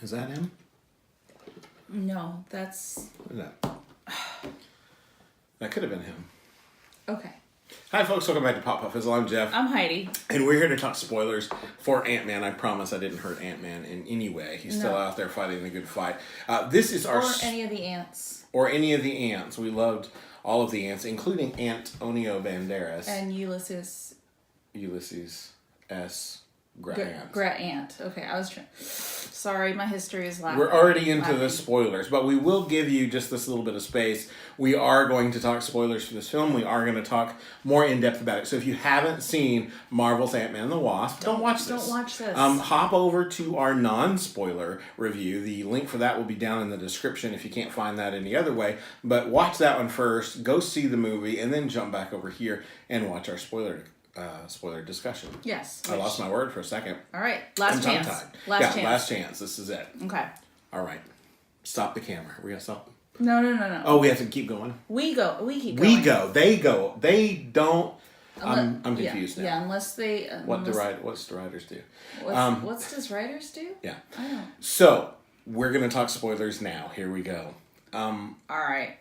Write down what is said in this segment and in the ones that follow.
Is that him? No, that's... What is that? That could have been him. Okay. Hi folks, welcome back to Pop Pop Fizzle. I'm Jeff. I'm Heidi. And we're here to talk spoilers for Ant-Man. I promise I didn't hurt Ant-Man in any way. He's still out there fighting the good fight. This is our... Or any of the ants. Or any of the ants. We loved all of the ants, including Antonio Banderas. And Ulysses S. Grant. Grant. Okay, I was trying... Sorry, my history is laughing. We're already into the spoilers, but we will give you just this little bit of space. We are going to talk spoilers for this film. We are going to talk more in depth about it. So if you haven't seen Marvel's Ant-Man and the Wasp, don't watch this. Don't watch this. Hop over to our non-spoiler review. The link for that will be down in the description if you can't find that any other way. But watch that one first, go see the movie, and then jump back over here and watch our spoiler discussion. Yes. I lost my word for a second. All right. Last chance. Last chance. This is it. Okay. All right. Stop the camera. We gotta stop. No. Oh, we have to keep going. We keep going. We go. They go. They don't. I'm confused now. Yeah, unless they... What's the writers do? What does writers do? Yeah. I don't. So, we're going to talk spoilers now. Here we go. All right.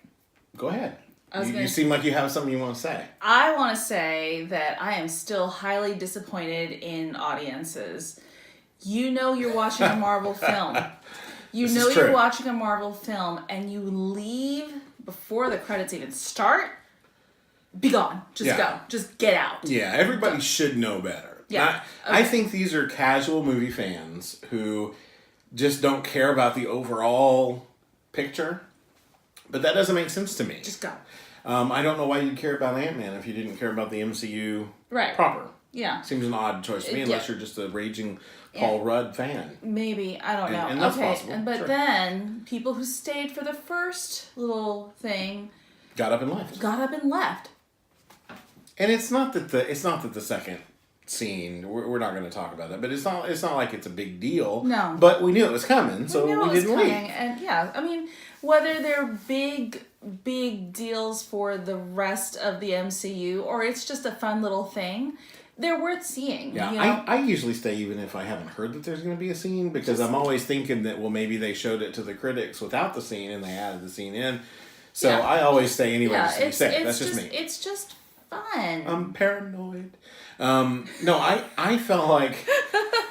Go ahead. You seem like you have something you want to say. I want to say that I am still highly disappointed in audiences. You know you're watching a Marvel film. You're watching a Marvel film and you leave before the credits even start. Be gone. Just go. Just get out. Yeah, everybody should know better. Yeah. I think these are casual movie fans who just don't care about the overall picture. But that doesn't make sense to me. Just go. I don't know why you'd care about Ant-Man if you didn't care about the MCU proper. Yeah. Seems an odd choice to me unless you're just a raging Paul Rudd fan. Maybe. I don't know. And that's possible. But then, people who stayed for the first little thing... Got up and left. And it's not that the second scene, we're not going to talk about that, but it's not like it's a big deal. No. But we knew it was coming, so we didn't leave. And yeah, I mean, whether they're big deals for the rest of the MCU or it's just a fun little thing, they're worth seeing. Yeah, you know? I usually stay even if I haven't heard that there's going to be a scene because I'm always thinking that, well, maybe they showed it to the critics without the scene and they added the scene in. So I always stay anyway just to be safe. That's just me. It's just fun. I'm paranoid. No, I felt like...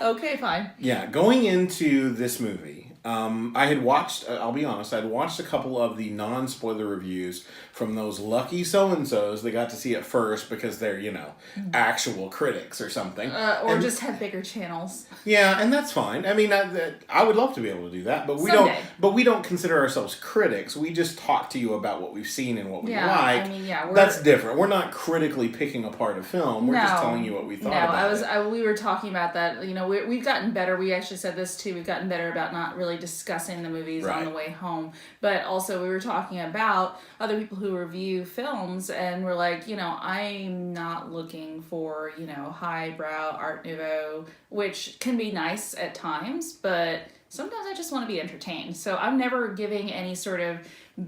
Okay, fine. Yeah, going into this movie, I had watched, I'll be honest, I'd watched a couple of the non-spoiler reviews from those lucky so-and-sos that got to see it first because they're, actual critics or something. Or just have bigger channels. Yeah, and that's fine. I mean, I would love to be able to do that, but we don't consider ourselves critics. We just talk to you about what we've seen and what we like. I mean, that's different. We're not critically picking apart a film. We're just telling you what we thought about it. We were talking about that. We've gotten better. We actually said this too. We've gotten better about not really discussing the movies on the way home. But also we were talking about other people who review films and we're like, I'm not looking for, highbrow Art Nouveau, which can be nice at times, but sometimes I just want to be entertained. So I'm never giving any sort of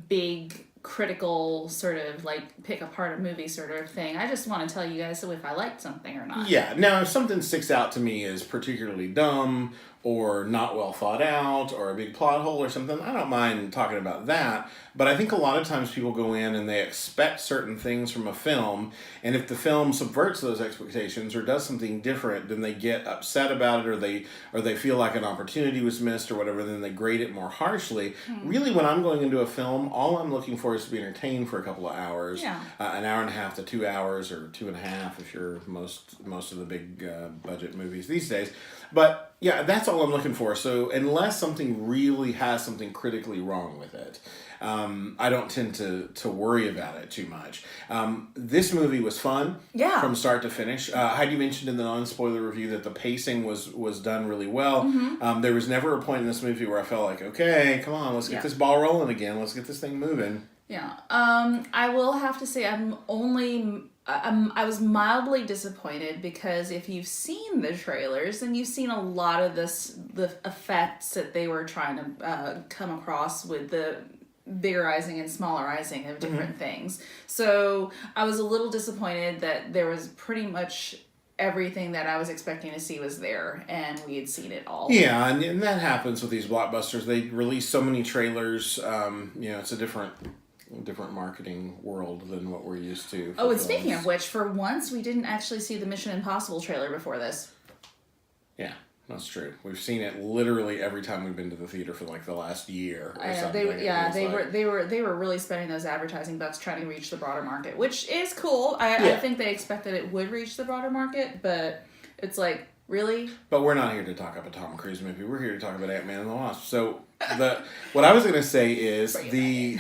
big critical sort of like pick apart a movie sort of thing. I just want to tell you guys if I liked something or not. Yeah. Now, if something sticks out to me as particularly dumb or not well thought out or a big plot hole or something, I don't mind talking about that. But I think a lot of times people go in and they expect certain things from a film, and if the film subverts those expectations or does something different, then they get upset about it, or they feel like an opportunity was missed or whatever, then they grade it more harshly. Really, when I'm going into a film, all I'm looking for is to be entertained for a couple of hours, an hour and a half to 2 hours, or 2.5 if you're most of the big budget movies these days. But yeah, that's all I'm looking for. So unless something really has something critically wrong with it, I don't tend to worry about it too much. This movie was fun from start to finish. Heidi mentioned in the non-spoiler review that the pacing was done really well. Mm-hmm. There was never a point in this movie where I felt like, okay, come on, let's get this ball rolling again. Let's get this thing moving. Yeah. I will have to say I was mildly disappointed because if you've seen the trailers, then you've seen a lot of the effects that they were trying to come across with the biggerizing and smallerizing of different things. So I was a little disappointed that there was pretty much everything that I was expecting to see was there, and we had seen it all. Yeah, and that happens with these blockbusters. They release so many trailers. It's a different marketing world than what we're used to. Oh, and speaking of which, for once we didn't actually see the Mission Impossible trailer before this. Yeah, that's true. We've seen it literally every time we've been to the theater for like the last year or something. They were really spending those advertising bucks trying to reach the broader market, which is cool. I think they expected it would reach the broader market, but it's like, really? But we're not here to talk about a Tom Cruise movie. We're here to talk about Ant-Man and the Wasp. So what I was going to say is even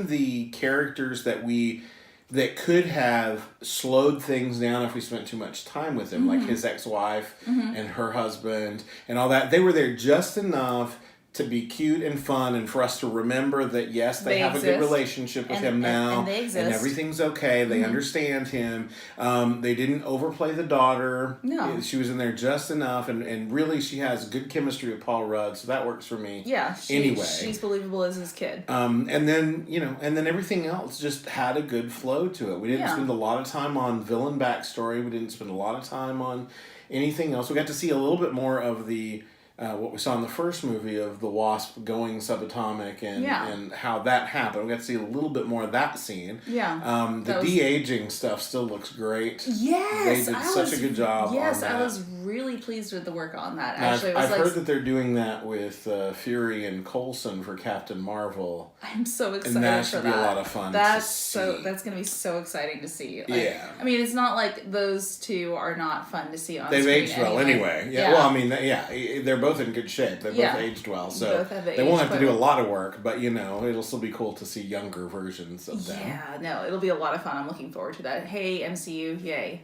the characters that could have slowed things down if we spent too much time with them, like his ex-wife and her husband and all that, they were there just enough to be cute and fun and for us to remember that, yes, they have a good relationship with him now and everything's okay. They understand him. They didn't overplay the daughter. No. She was in there just enough, and really she has good chemistry with Paul Rudd, so that works for me. Yeah, anyway. She's believable as his kid. And then everything else just had a good flow to it. We didn't spend a lot of time on villain backstory. We didn't spend a lot of time on anything else. We got to see a little bit more of the what we saw in the first movie of the Wasp going subatomic and how that happened. We got to see a little bit more of that scene. Yeah. The de-aging stuff still looks great. Yes. They did such a good job. Yes, on that. I was really pleased with the work on that. Actually, I've heard that they're doing that with Fury and Coulson for Captain Marvel. I'm so excited and that for should that. be a lot of fun. That's going to be so exciting to see. I mean, it's not like those two are not fun to see on screen. They've aged well anyway. Yeah. Well, I mean, they're both in good shape. They both aged well, so they won't have to do a lot of work, but it'll still be cool to see younger versions of them. Yeah, no, it'll be a lot of fun. I'm looking forward to that. Hey, MCU, yay.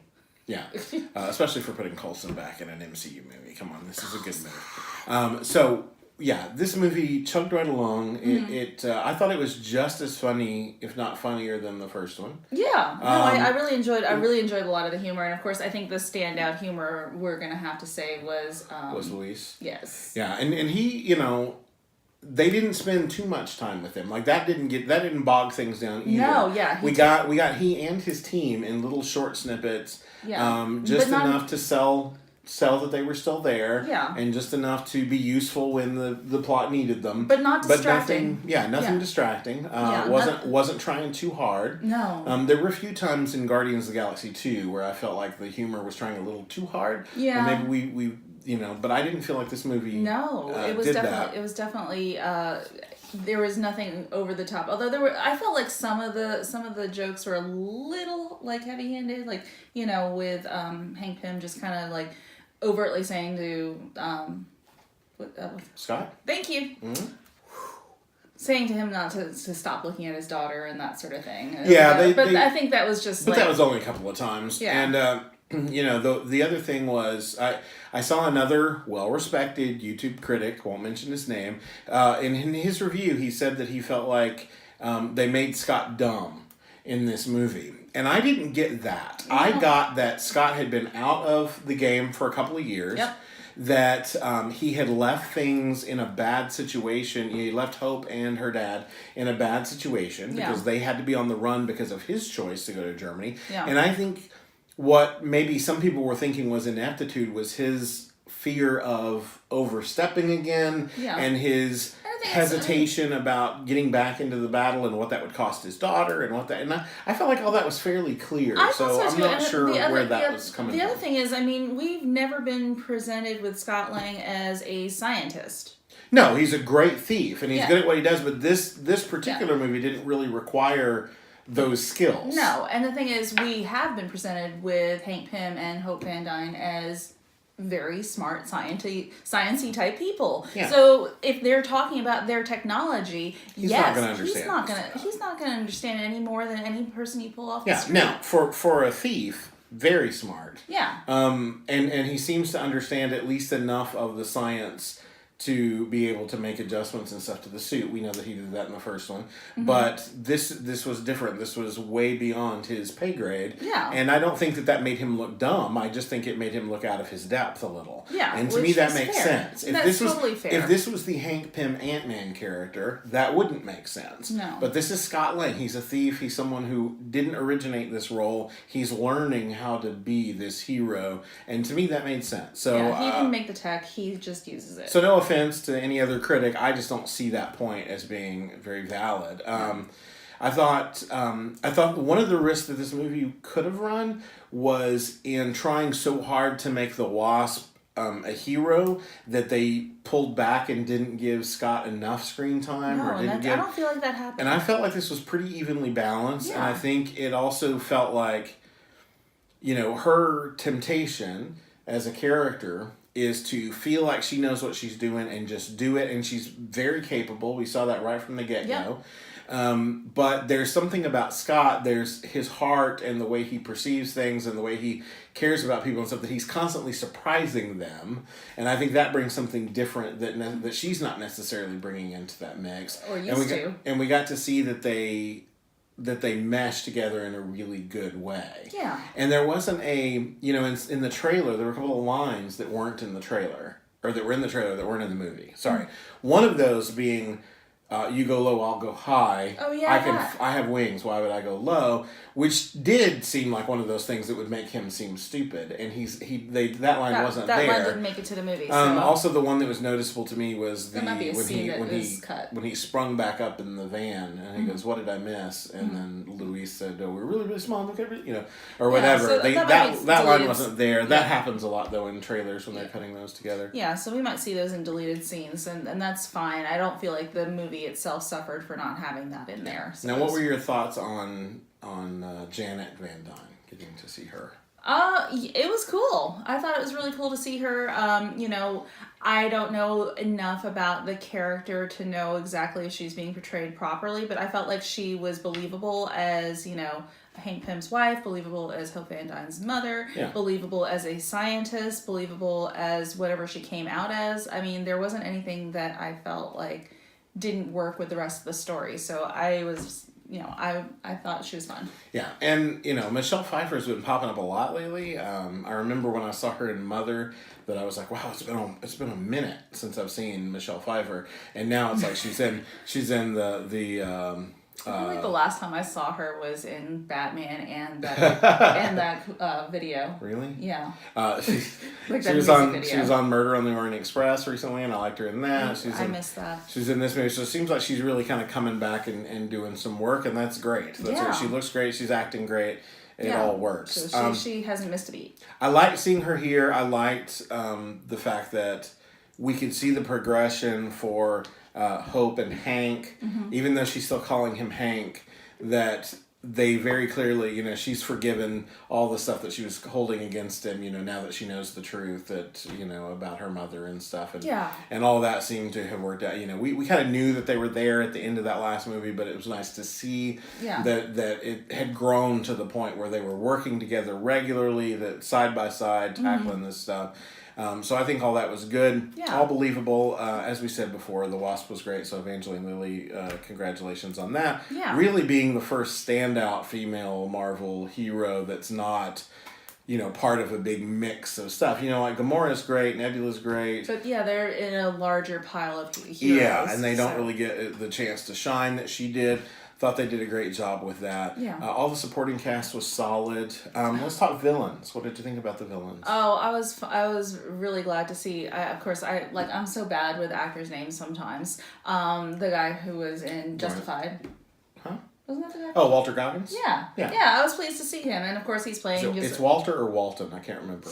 Yeah, especially for putting Coulson back in an MCU movie. Come on, this is a good move. This movie chugged right along. I thought it was just as funny, if not funnier, than the first one. Yeah, no, I really enjoyed. I really enjoyed a lot of the humor, and of course, I think the standout humor we're gonna have to say was Luis. Yes. Yeah, and he, they didn't spend too much time with him. Like that didn't bog things down either. No, yeah. We got he and his team in little short snippets. Yeah. Just enough to sell that they were still there. Yeah. And just enough to be useful when the plot needed them. But not distracting. Nothing distracting. Wasn't trying too hard. No. There were a few times in Guardians of the Galaxy 2 where I felt like the humor was trying a little too hard. Yeah. And maybe we but I didn't feel like this movie it was definitely there was nothing over the top. Although I felt like some of the jokes were a little like heavy-handed, like with Hank Pym just kind of like overtly saying to Scott. Thank you. Mm-hmm. Saying to him not to stop looking at his daughter and that sort of thing. Yeah, but I think that was just. But that was only a couple of times. Yeah. And the other thing was I saw another well-respected YouTube critic, won't mention his name, in his review he said that he felt like they made Scott dumb in this movie. And I didn't get that. No. I got that Scott had been out of the game for a couple of years. Yep. That he had left things in a bad situation. He left Hope and her dad in a bad situation because they had to be on the run because of his choice to go to Germany. Yeah. And I think what maybe some people were thinking was ineptitude was his fear of overstepping again and his hesitation about getting back into the battle and what that would cost his daughter and I felt like all that was fairly clear. So I'm not sure where that was coming from. The other thing is, I mean, we've never been presented with Scott Lang as a scientist. No, he's a great thief and he's good at what he does, but this particular movie didn't really require those skills. No, and the thing is, we have been presented with Hank Pym and Hope Van Dyne as very smart, sciencey type people. Yeah. So if they're talking about their technology, he's not going to understand it any more than any person you pull off the street. Now, for a thief, very smart. Yeah. And he seems to understand at least enough of the science to be able to make adjustments and stuff to the suit. We know that he did that in the first one. But this was different. This was way beyond his pay grade. Yeah. And I don't think that made him look dumb. I just think it made him look out of his depth a little. Yeah. And to me that makes fair. sense. If That's this was totally fair. if this was the Hank Pym Ant-Man character, that wouldn't make sense. No. But this is Scott Lang. He's a thief. He's someone who didn't originate this role. He's learning how to be this hero. And to me that made sense. So yeah, he didn't make the tech, he just uses it. So no offense to any other critic, I just don't see that point as being very valid. I thought one of the risks that this movie could have run was in trying so hard to make the Wasp a hero that they pulled back and didn't give Scott enough screen time. I don't feel like that happened. And I felt like this was pretty evenly balanced, and I think it also felt like, her temptation as a character is to feel like she knows what she's doing and just do it, and she's very capable. We saw that right from the get-go. But there's something about Scott, there's his heart and the way he perceives things and the way he cares about people and stuff, that he's constantly surprising them, and I think that brings something different that she's not necessarily bringing into that mix. Or used to. And we got to see that they mesh together in a really good way. Yeah. And there wasn't in the trailer, there were a couple of lines that weren't in the trailer, or that were in the trailer that weren't in the movie. Sorry. One of those being, you go low, I'll go high. Oh, yeah. I have wings, why would I go low? Which did seem like one of those things that would make him seem stupid. And that line wasn't there. That line didn't make it to the movie. So. Also, the one that was noticeable to me was might be a scene that was cut. When he sprung back up in the van and he goes, "What did I miss?" And then Louise said, "Oh, we're really, really small. Look at or whatever." So that line wasn't there. Yeah. That happens a lot though in trailers when they're cutting those together. Yeah, so we might see those in deleted scenes, and that's fine. I don't feel like the movie itself suffered for not having that in there. So now, what were your thoughts on Janet Van Dyne, getting to see her? It was cool. I thought it was really cool to see her. I don't know enough about the character to know exactly if she's being portrayed properly, but I felt like she was believable as, Hank Pym's wife, believable as Hope Van Dyne's mother, believable as a scientist, believable as whatever she came out as. I mean, there wasn't anything that I felt like didn't work with the rest of the story. So I was... I thought she was fun. Yeah, and, Michelle Pfeiffer's been popping up a lot lately. I remember when I saw her in Mother that I was like, wow, it's been a minute since I've seen Michelle Pfeiffer. And now it's like she's in the I feel like the last time I saw her was in Batman and that video. Really? Yeah. She was on Murder on the Orient Express recently, and I liked her in that. I missed that. She's in this movie, so it seems like she's really kind of coming back and doing some work, and that's great. She looks great. She's acting great. It all works. So she hasn't missed a beat. I liked seeing her here. I liked the fact that we could see the progression for Hope and Hank, even though she's still calling him Hank, that they very clearly, she's forgiven all the stuff that she was holding against him, now that she knows the truth that, about her mother and stuff. And all that seemed to have worked out. We kind of knew that they were there at the end of that last movie, but it was nice to see that it had grown to the point where they were working together regularly, that side by side, tackling this stuff. So I think all that was good. Yeah. All believable. As we said before, the Wasp was great. So Evangeline Lilly, congratulations on that. Yeah. Really being the first standout female Marvel hero that's not, part of a big mix of stuff. Like Gamora's great, Nebula's great. But they're in a larger pile of heroes. Yeah, and they don't really get the chance to shine that she did. Thought they did a great job with that. Yeah. All the supporting cast was solid. Let's talk villains. What did you think about the villains? Oh, I was really glad to see. I'm so bad with actors' names sometimes. The guy who was in Justified. Huh? Wasn't that the guy? Oh, Walter Goggins? Yeah. I was pleased to see him, and of course he's playing. So it's Walter or Walton? I can't remember.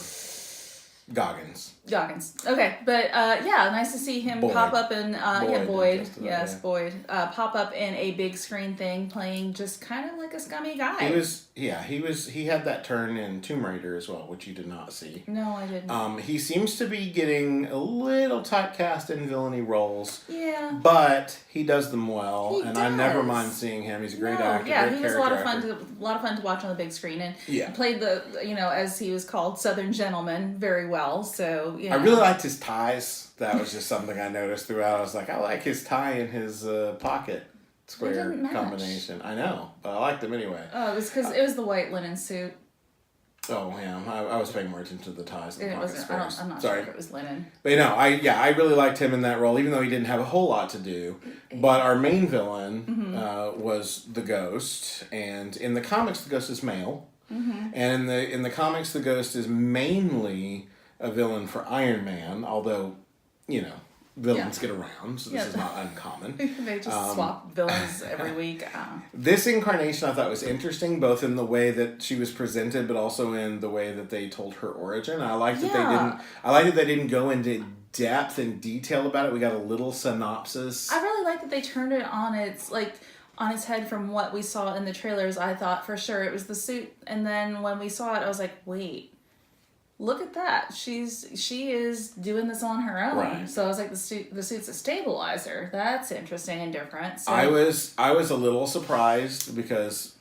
Goggins. Okay, but nice to see him pop up in Boyd. Yes, Boyd. Pop up in a big screen thing, playing just kind of like a scummy guy. He had that turn in Tomb Raider as well, which you did not see. No, I didn't. He seems to be getting a little typecast in villainy roles. Yeah. But he does them well, I never mind seeing him. He's a great actor. Yeah, he was a lot of fun to watch on the big screen, and he played the as he was called, Southern Gentleman very well. well. So I really liked his ties. That was just something I noticed throughout. I was like, I like his tie and his pocket square combination. I know, but I liked them anyway. Oh, it was because it was the white linen suit. Oh yeah, I was paying more attention to the ties and the pocket squares. I'm not sure if it was linen. But I really liked him in that role, even though he didn't have a whole lot to do. But our main villain was the Ghost, and in the comics, the Ghost is male, and in the comics, the Ghost is mainly a villain for Iron Man, although villains get around, so this is not uncommon. They just swap villains every week. This incarnation I thought was interesting, both in the way that she was presented, but also in the way that they told her origin. I like that they didn't go into depth and detail about it. We got a little synopsis. I really like that they turned it on its head from what we saw in the trailers. I thought for sure it was the suit, and then when we saw it, I was like, wait. Look at that. She is doing this on her own. Right. So I was like, the suit's a stabilizer. That's interesting and different. So I was a little surprised because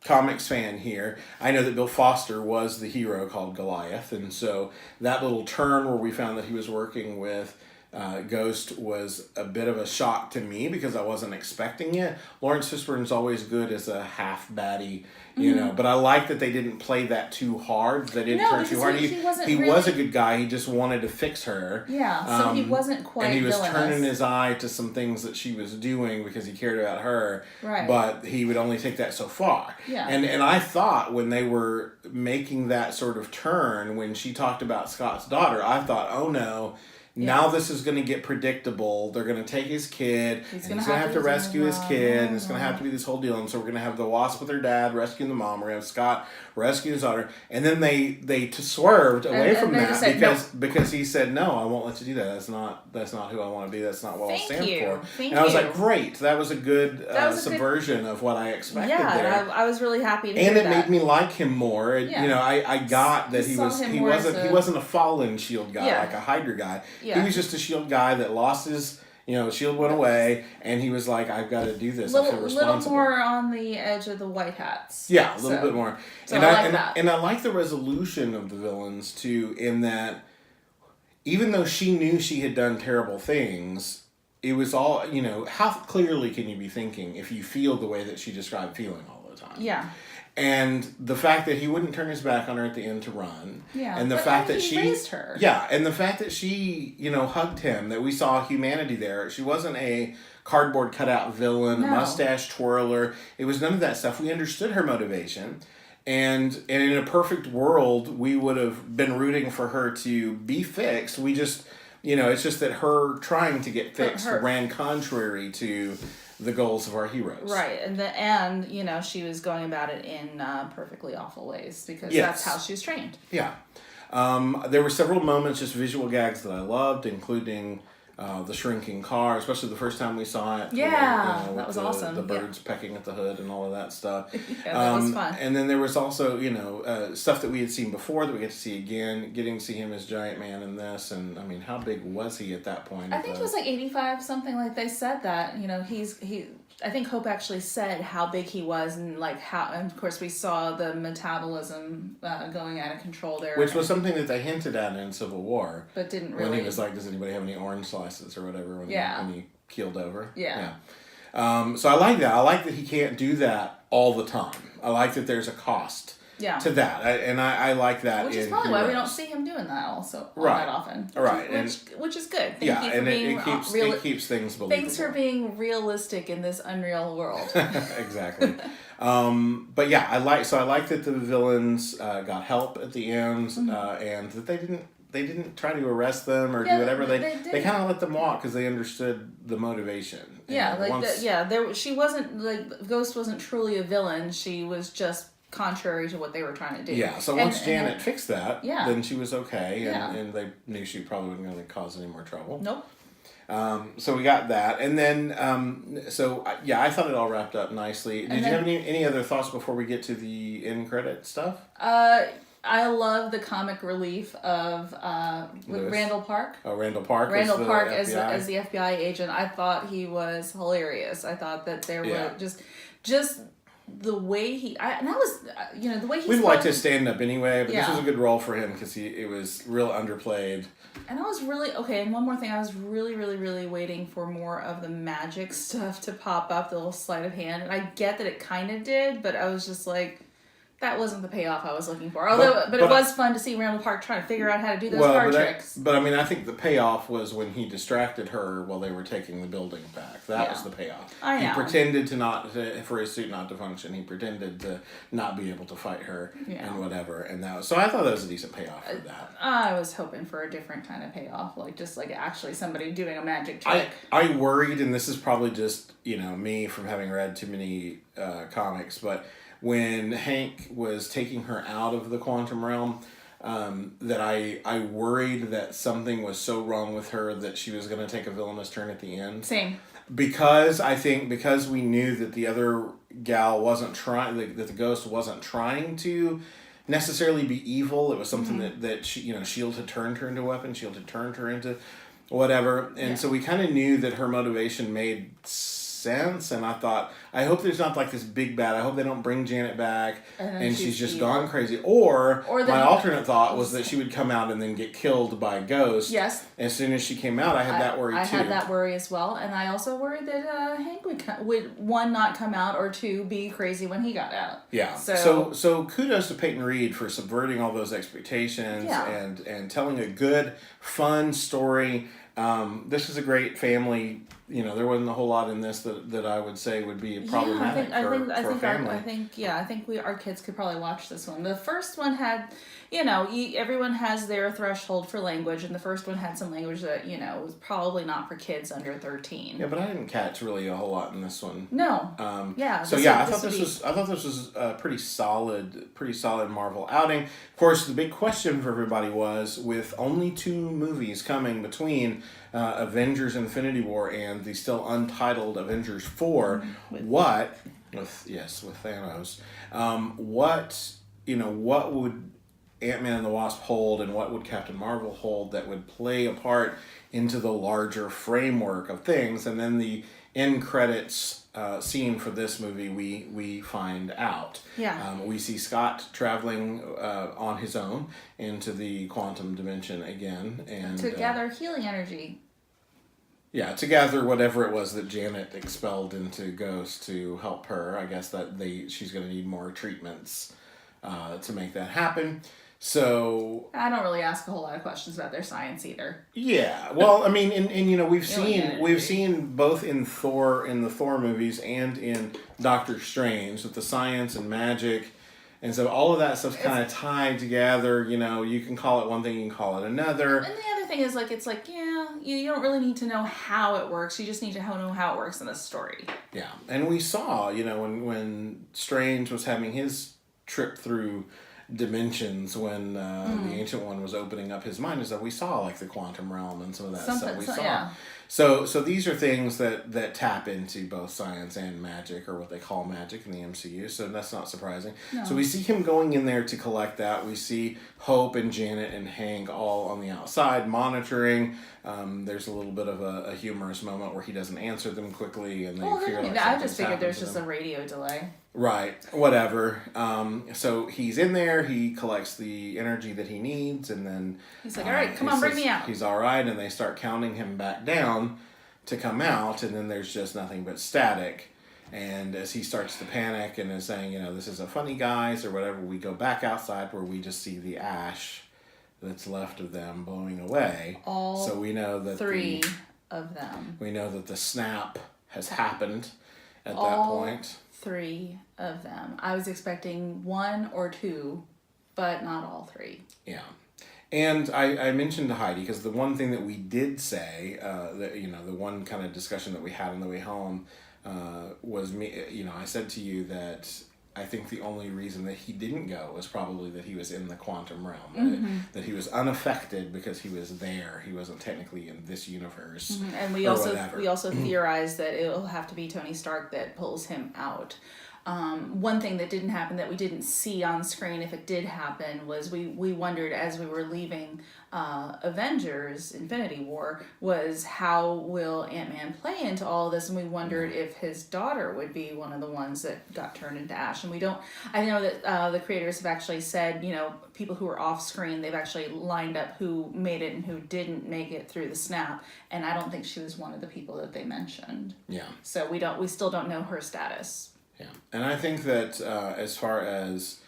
comics fan here. I know that Bill Foster was the hero called Goliath, and so that little turn where we found that he was working with Ghost was a bit of a shock to me because I wasn't expecting it. Lawrence Fishburne's always good as a half baddie, but I like that they didn't play that too hard. They didn't turn too hard. He was a good guy. He just wanted to fix her. Yeah, so he wasn't quite and he was villainous. turning his eye to some things that she was doing because he cared about her. Right. But he would only take that so far. Yeah. And I thought when they were making that sort of turn, when she talked about Scott's daughter, I thought, oh no. Now this is going to get predictable. They're going to take his kid, and he's going to have to rescue his kid, and it's going to have to be this whole deal. And so we're going to have the Wasp with her dad rescuing the mom. We're going to have Scott rescue his daughter. And then they swerved away from that because he said, no, I won't let you do that. That's not who I want to be. That's not what I'll stand for. And I was like, great. That was a good subversion of what I expected there. I was really happy to hear that. And it made me like him more. I got that he wasn't a fallen shield guy like a Hydra guy. Yeah. He was just a shield guy that lost his, shield went away, and he was like, I've got to do this. I feel responsible. Little more on the edge of the white hats. Yeah, a little bit more. So I like that. And I like the resolution of the villains, too, in that even though she knew she had done terrible things, it was all, how clearly can you be thinking if you feel the way that she described feeling all the time? Yeah. And the fact that he wouldn't turn his back on her at the end to run. Yeah. And the fact that she raised her. Yeah, and the fact that she, hugged him, that we saw humanity there. She wasn't a cardboard cutout villain, a mustache twirler. It was none of that stuff. We understood her motivation. And in a perfect world, we would have been rooting for her to be fixed. We just, it's just that her trying to get fixed ran contrary to the goals of our heroes. Right, and she was going about it in perfectly awful ways because that's how she was trained. Yeah. There were several moments, just visual gags that I loved, including the shrinking car, especially the first time we saw it. Yeah, that was awesome. The birds pecking at the hood and all of that stuff. Yeah, that was fun. And then there was also, stuff that we had seen before that we get to see again, getting to see him as Giant Man in this. And, I mean, how big was he at that point? I think he was like 85, something like they said that. I think Hope actually said how big he was and of course we saw the metabolism going out of control there. Which was something that they hinted at in Civil War. But didn't really. When he was like, does anybody have any orange slices or whatever when he keeled over? Yeah. So I like that. I like that he can't do that all the time. I like that there's a cost to that. I like that. Which is probably why we don't see him doing that that often. Right. Which is good. Thank you for being it keeps things believable. Thanks for being realistic in this unreal world. Exactly. But yeah, I like that the villains got help at the end, and that they didn't try to arrest them or do whatever. They kind of let them walk because they understood the motivation. She wasn't Ghost wasn't truly a villain. She was just contrary to what they were trying to do. Yeah, so once Janet fixed that, then she was okay, and they knew she probably wasn't going to cause any more trouble. Nope. So we got that, and then I thought it all wrapped up nicely. Did you have any other thoughts before we get to the end credit stuff? I love the comic relief of Randall Park. Oh, Randall Park. Randall Park as the FBI agent. I thought he was hilarious. I thought that there were just the way he, and that was, the way he. We'd like to stand up anyway, but Yeah. this was a good role for him because it was real underplayed. And I was really, okay, and one more thing, I was really, really, really waiting for more of the magic stuff to pop up, the little sleight of hand. And I get that it kind of did, but I was just like, that wasn't the payoff I was looking for. Although, but it was fun to see Randall Park trying to figure out how to do those card tricks. But I mean, I think the payoff was when he distracted her while they were taking the building back. That was the payoff. I know. He pretended for his suit not to function. He pretended to not be able to fight her and whatever. And so I thought that was a decent payoff for that. I was hoping for a different kind of payoff, like just like actually somebody doing a magic trick. I worried, and this is probably just me from having read too many comics, but when Hank was taking her out of the quantum realm, that I worried that something was so wrong with her that she was going to take a villainous turn at the end. Same. Because we knew that the other gal wasn't trying, that the ghost wasn't trying to necessarily be evil. It was something that she, S.H.I.E.L.D. had turned her into a weapon. S.H.I.E.L.D. had turned her into whatever. And so we kind of knew that her motivation made sense, and I thought, I hope there's not like this big bad. I hope they don't bring Janet back and she's just gone crazy. Or my alternate thought was that she would come out and then get killed by a ghost. Yes. As soon as she came out, I had that worry too. I had that worry as well, and I also worried that Hank would one, not come out, or two, be crazy when he got out. Yeah. So kudos to Peyton Reed for subverting all those expectations and telling a good, fun story. This is a great family. There wasn't a whole lot in this that I would say would be problematic for a family. I think our kids could probably watch this one. The first one had, everyone has their threshold for language, and the first one had some language that, was probably not for kids under 13. Yeah, but I didn't catch really a whole lot in this one. No. I thought this was a pretty solid Marvel outing. Of course, the big question for everybody was, with only 2 movies coming between Avengers Infinity War and the still untitled Avengers 4, with Thanos, what would Ant-Man and the Wasp hold, and what would Captain Marvel hold that would play a part into the larger framework of things? And then the end credits scene for this movie, we find out. Yeah. We see Scott traveling on his own into the quantum dimension again, and to gather healing energy. Yeah, to gather whatever it was that Janet expelled into Ghost to help her. I guess that she's going to need more treatments to make that happen. So I don't really ask a whole lot of questions about their science either. Yeah, well, I mean, and we've seen both in the Thor movies and in Doctor Strange with the science and magic, and so all of that stuff's kind of tied together. You can call it one thing, you can call it another. And the other thing is, you don't really need to know how it works. You just need to know how it works in the story. Yeah, and we saw, when Strange was having his trip through dimensions, when the Ancient One was opening up his mind, is that we saw like the quantum realm and some of that stuff we saw. Yeah. So these are things that tap into both science and magic, or what they call magic in the MCU. So that's not surprising. No. So we see him going in there to collect that. We see Hope and Janet and Hank all on the outside monitoring. There's a little bit of a humorous moment where he doesn't answer them quickly, and I just figured there's just a radio delay. Right, whatever. So he's in there, he collects the energy that he needs, and then he's like, all right, come on, bring me out. He's all right, and they start counting him back down to come out, and then there's just nothing but static. And as he starts to panic and is saying, this isn't funny, guys, or whatever, we go back outside where we just see the ash that's left of them blowing away. So we know that 3 of them. We know that the snap has happened at that point. 3 of them. I was expecting 1 or 2, but not all 3. Yeah. And I mentioned to Heidi, because the one thing that we did say, the one kind of discussion that we had on the way home was me. I said to you that I think the only reason that he didn't go was probably that he was in the quantum realm, that he was unaffected because he was there. He wasn't technically in this universe. And we also theorized that it'll have to be Tony Stark that pulls him out. One thing that didn't happen that we didn't see on screen, if it did happen, was we wondered as we were leaving Avengers Infinity War, was how will Ant-Man play into all of this, and we wondered if his daughter would be one of the ones that got turned into ash. And we don't, I know that the creators have actually said, you know, people who were off screen, they've actually lined up who made it and who didn't make it through the snap, and I don't think she was one of the people that they mentioned. Yeah. So we still don't know her status. Yeah, and I think that as far as,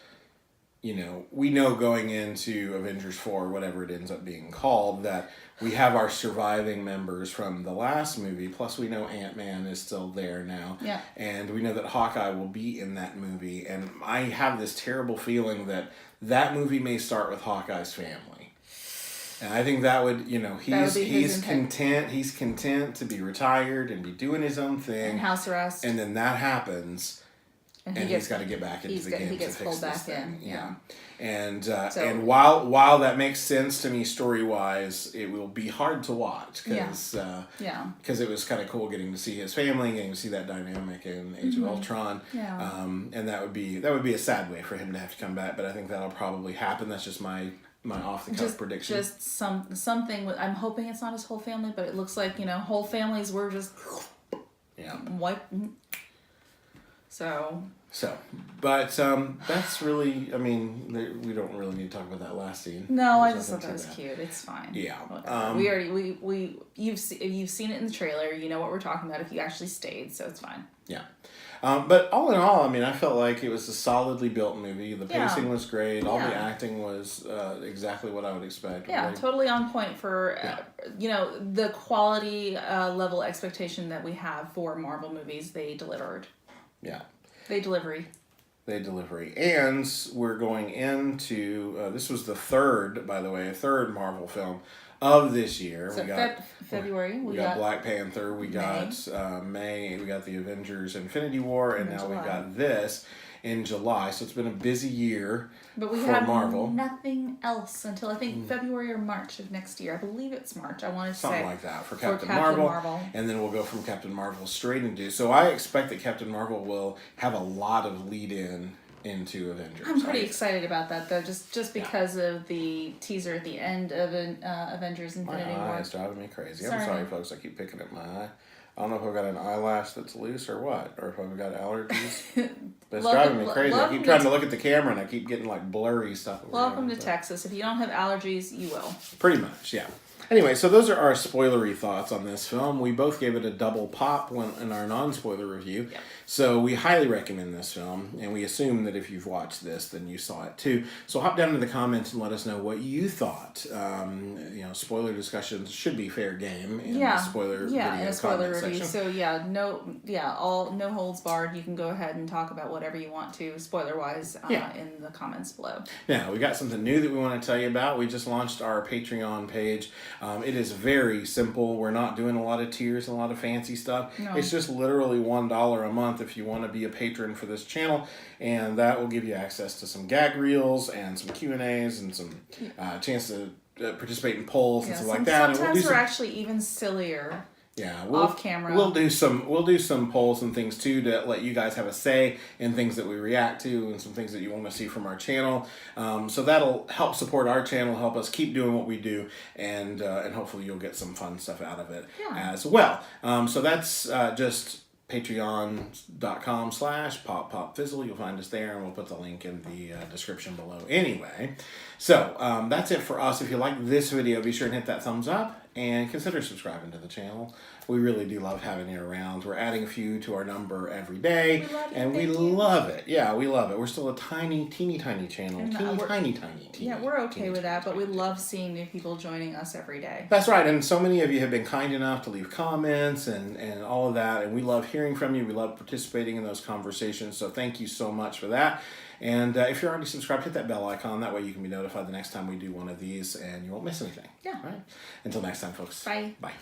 you know, we know going into Avengers 4, whatever it ends up being called, that we have our surviving members from the last movie, plus we know Ant-Man is still there now. Yeah. And we know that Hawkeye will be in that movie, and I have this terrible feeling that that movie may start with Hawkeye's family. And I think that would, you know, he's content to be retired and be doing his own thing. And house arrest. And then that happens. And he's got to get back into the game he gets to fix pulled this back thing. in. Yeah. And while that makes sense to me story wise, it will be hard to watch because it was kind of cool getting to see his family, getting to see that dynamic in Age of Ultron. Yeah. And that would be a sad way for him to have to come back, but I think that'll probably happen. That's just my off the cuff prediction. Just something. I'm hoping it's not his whole family, but it looks like, you know, whole families were just wiped. So, but that's really, I mean, we don't really need to talk about that last scene. No, I just thought that was cute. It's fine. Yeah. You've seen it in the trailer. You know what we're talking about if you actually stayed, so it's fine. Yeah. But all in all, I mean, I felt like it was a solidly built movie. The pacing was great. All the acting was exactly what I would expect. Yeah, totally on point for, you know, the quality level expectation that we have for Marvel movies. They delivered. Yeah. They delivery. And we're going into, this was the third Marvel film of this year. So we got February. We got Black Panther. We got May. We got the Avengers Infinity War. And now we got this in July. So it's been a busy year but we for have Marvel. Nothing else until I think February or March of next year. I believe it's March. I want to say. Something like that for Captain Marvel. And then we'll go from Captain Marvel straight into... So I expect that Captain Marvel will have a lot of lead-in into Avengers. I'm pretty excited about that, though, just because of the teaser at the end of Avengers Infinity War. My eye is driving me crazy. I'm sorry, folks. I keep picking at my eye. I don't know if I've got an eyelash that's loose or what, or if I've got allergies. But it's driving me crazy. I keep trying to look at the camera and I keep getting like blurry stuff. Welcome to Texas. If you don't have allergies, you will. Pretty much, yeah. Anyway, so those are our spoilery thoughts on this film. We both gave it a double pop in our non-spoiler review. Yep. So we highly recommend this film, and we assume that if you've watched this, then you saw it too. So hop down in the comments and let us know what you thought. You know, spoiler discussions should be fair game in the spoiler video in a spoiler review. Section. So no holds barred. You can go ahead and talk about whatever you want to, spoiler wise, in the comments below. Now we got something new that we want to tell you about. We just launched our Patreon page. It is very simple. We're not doing a lot of tiers and a lot of fancy stuff. No. It's just literally $1 a month if you want to be a patron for this channel, and that will give you access to some gag reels and some Q&As and some chance to participate in polls and stuff like that. Sometimes we're actually even sillier. Yeah, off camera. We'll do some polls and things too to let you guys have a say in things that we react to and some things that you want to see from our channel. So that'll help support our channel, help us keep doing what we do, and hopefully you'll get some fun stuff out of it as well. So that's just patreon.com/poppopfizzle. You'll find us there, and we'll put the link in the description below anyway. So that's it for us. If you like this video, be sure and hit that thumbs up and consider subscribing to the channel. We really do love having you around. We're adding a few to our number every day, and we love it. Yeah, we love it. We're still a teeny tiny channel. Teeny. Yeah, we're okay with that, but we love seeing new people joining us every day. That's right, and so many of you have been kind enough to leave comments and all of that, and we love hearing from you. We love participating in those conversations, so thank you so much for that. And if you're already subscribed, hit that bell icon. That way you can be notified the next time we do one of these, and you won't miss anything. Yeah. All right. Until next time, folks. Bye. Bye.